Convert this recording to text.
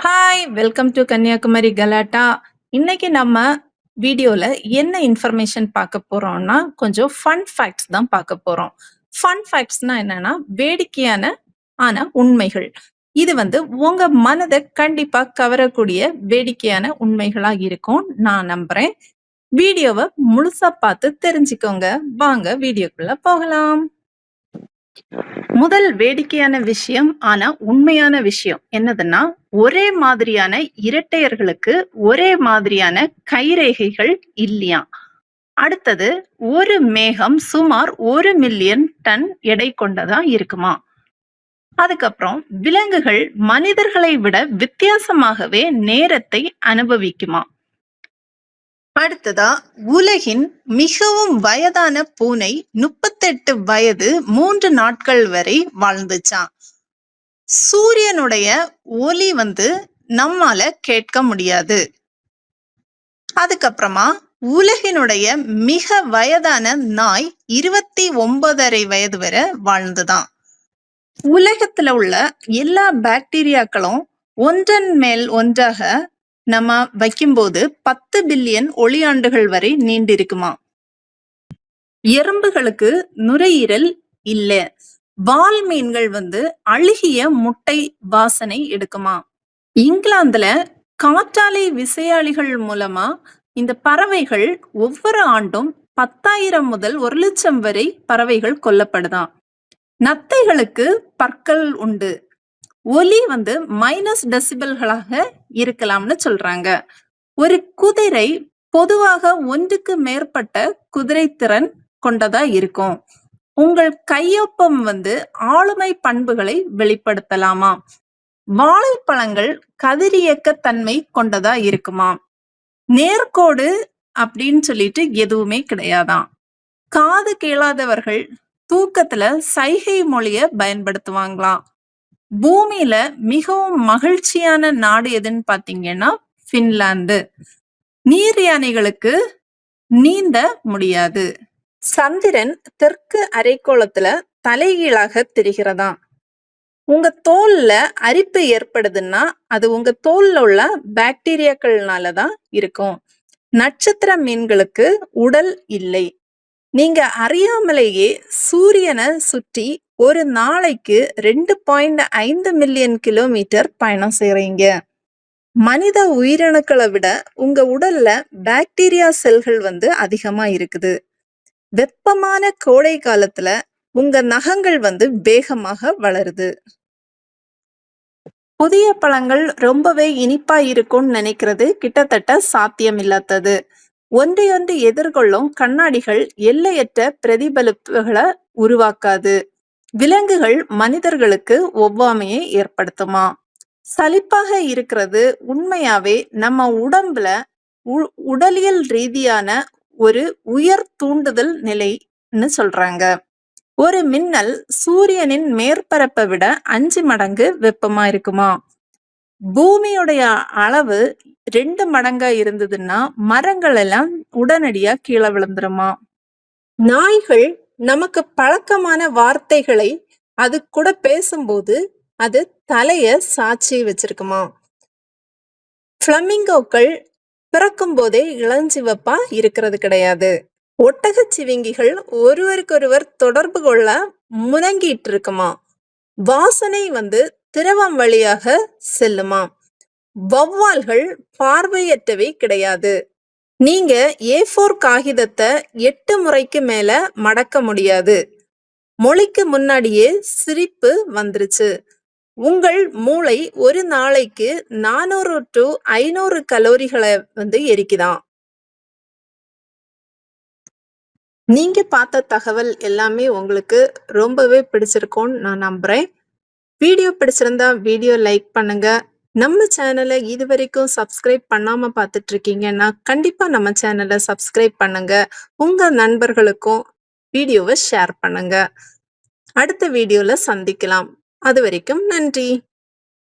Hi! Welcome to Kanyakumari கலாட்டா. இன்னைக்கு நம்ம வீடியோல என்ன இன்ஃபர்மேஷன் பார்க்க போறோம்னா, கொஞ்சம் ஃபன் ஃபேக்ட்ஸ் தான் பார்க்க போறோம். ஃபன் ஃபேக்ட்ஸ்னா என்னன்னா, வேடிக்கையான ஆனா உண்மைகள். இது உங்க மனத கண்டிப்பா கவரக்கூடிய வேடிக்கையான உண்மைகளா இருக்கும். நான் நம்புறேன். வீடியோவ முழுசா பார்த்து தெரிஞ்சுக்கோங்க. வாங்க வீடியோக்குள்ள போகலாம். முதல் வேடிக்கையான விஷயம், ஆனா உண்மையான விஷயம் என்னதுன்னா, ஒரே மாதிரியான இரட்டையர்களுக்கு ஒரே மாதிரியான கைரேகைகள் இல்லையாம். அடுத்தது, ஒரு மேகம் சுமார் 1 மில்லியன் டன் எடை கொண்டதா இருக்குமாம். அதுக்கப்புறம் விலங்குகள் மனிதர்களை விட வித்தியாசமாகவே நேரத்தை அனுபவிக்குமாம். அடுத்ததா, உலகின் மிகவும் வயதான பூனை 38 வயது 3 நாட்கள் வரை வாழ்ந்துச்சாம். சூரியனுடைய ஒளி நம்மால கேட்க முடியாது. அதுக்கப்புறமா உலகினுடைய மிக வயதான நாய் 29.5 வயது வரை வாழ்ந்துதான். உலகத்துல உள்ள எல்லா பாக்டீரியாக்களும் ஒன்றன் மேல் ஒன்றாக நம்ம வைக்கும்போது 10 பில்லியன் ஒளியாண்டுகள் வரை நீண்டிருக்குமா. எறும்புகளுக்கு நுரையீரல் இல்ல. வால் மீன்கள் அழுகிய முட்டை வாசனை எடுக்குமா. இங்கிலாந்துல காற்றாலை விசையாழிகள் மூலமா இந்த பறவைகள் ஒவ்வொரு ஆண்டும் 10,000 முதல் 1,00,000 வரை பறவைகள் கொல்லப்படுதாம். நத்தைகளுக்கு பற்கள் உண்டு. ஒலி மைனஸ் டெசிபல்களாக இருக்கலாம்னு சொல்றாங்க. ஒரு குதிரை பொதுவாக ஒன்றுக்கு மேற்பட்ட குதிரை திறன் கொண்டதா இருக்கும். உங்கள் கையொப்பம் ஆளுமை பண்புகளை வெளிப்படுத்தலாமா. வாழைப்பழங்கள் கதிரியக்க தன்மை கொண்டதா இருக்குமா. நேர்கோடு அப்படின்னு சொல்லிட்டு எதுவுமே கிடையாதாம். காது கேளாதவர்கள் தூக்கத்துல சைகை மொழிய பயன்படுத்துவாங்களாம். பூமியில மிகவும் மகிழ்ச்சியான நாடு எதுன்னு பாத்தீங்கன்னா பின்லாந்து. நீர் யானைகளுக்கு நீந்த முடியாது. சந்திரன் தெற்கு அரைக்கோளத்துல தலைகீழாக தெரிகிறதாம். உங்க தோல்ல அரிப்பு ஏற்படுதுன்னா அது உங்க தோல்ல உள்ள பாக்டீரியாக்கள்னாலதான் இருக்கும். நட்சத்திர மீன்களுக்கு உடல் இல்லை. நீங்க அறியாமலேயே சூரியனை சுற்றி ஒரு நாளைக்கு 2.5 மில்லியன் கிலோமீட்டர் பயணம் செய்றீங்க. மனித உயிரணுக்களை விட உங்க உடல்ல பாக்டீரியா செல்கள் அதிகமா இருக்குது. வெப்பமான கோடை காலத்துல உங்க நகங்கள் வேகமாக வளருது. புதிய பழங்கள் ரொம்பவே இனிப்பா இருக்கும்னு நினைக்கிறது கிட்டத்தட்ட சாத்தியம் இல்லாதது. ஒன்றையொன்று எதிர்கொள்ளும் கண்ணாடிகள் எல்லையற்ற பிரதிபலிப்புகளை உருவாக்காது. விலங்குகள் மனிதர்களுக்கு ஒவ்வாமையை ஏற்படுத்துமா. சலிப்பாக இருக்கிறது உண்மையாவே நம்ம உடம்புல உடலியல் ரீதியான ஒரு உயர் தூண்டுதல் நிலைன்னு சொல்றாங்க. ஒரு மின்னல் சூரியனின் மேற்பரப்பை விட 5 மடங்கு வெப்பமா இருக்குமா. பூமியுடைய அளவு 2 மடங்கா இருந்ததுன்னா மரங்கள் எல்லாம் உடனடியா கீழே விழுந்துருமா. நாய்கள் நமக்கு பழக்கமான வார்த்தைகளை அது கூட பேசும்போது அது தலைய சாட்சி வச்சிருக்குமா. பிளமிங்கோக்கள் பிறக்கும் போதே இளஞ்சிவப்பா இருக்கிறது கிடையாது. ஒட்டகச்சிவிங்கிகள் ஒருவருக்கொருவர் தொடர்பு கொள்ள முனங்கிட்டு இருக்குமா. வாசனை திரவம் வழியாக செல்லுமா. வௌவால்கள் பார்வையற்றவை கிடையாது. நீங்க A4 காகிதத்தை 8 முறைக்கு மேல மடக்க முடியாது. மொழிக்கு முன்னாடியே சிரிப்பு வந்துருச்சு. உங்கள் மூளை ஒரு நாளைக்கு 400 to 500 கலோரிகளை எரிக்குதாம். நீங்க பார்த்த தகவல் எல்லாமே உங்களுக்கு ரொம்பவே பிடிச்சிருக்கும்னு நான் நம்புறேன். வீடியோ பிடிச்சிருந்தா வீடியோ லைக் பண்ணுங்க. நம்ம சேனலை இது வரைக்கும் சப்ஸ்கிரைப் பண்ணாம பார்த்துட்டு இருக்கீங்கன்னா கண்டிப்பா நம்ம சேனலை சப்ஸ்கிரைப் பண்ணுங்க. உங்க நண்பர்களுக்கும் வீடியோவை ஷேர் பண்ணுங்க. அடுத்த வீடியோல சந்திக்கலாம். அது வரைக்கும் நன்றி.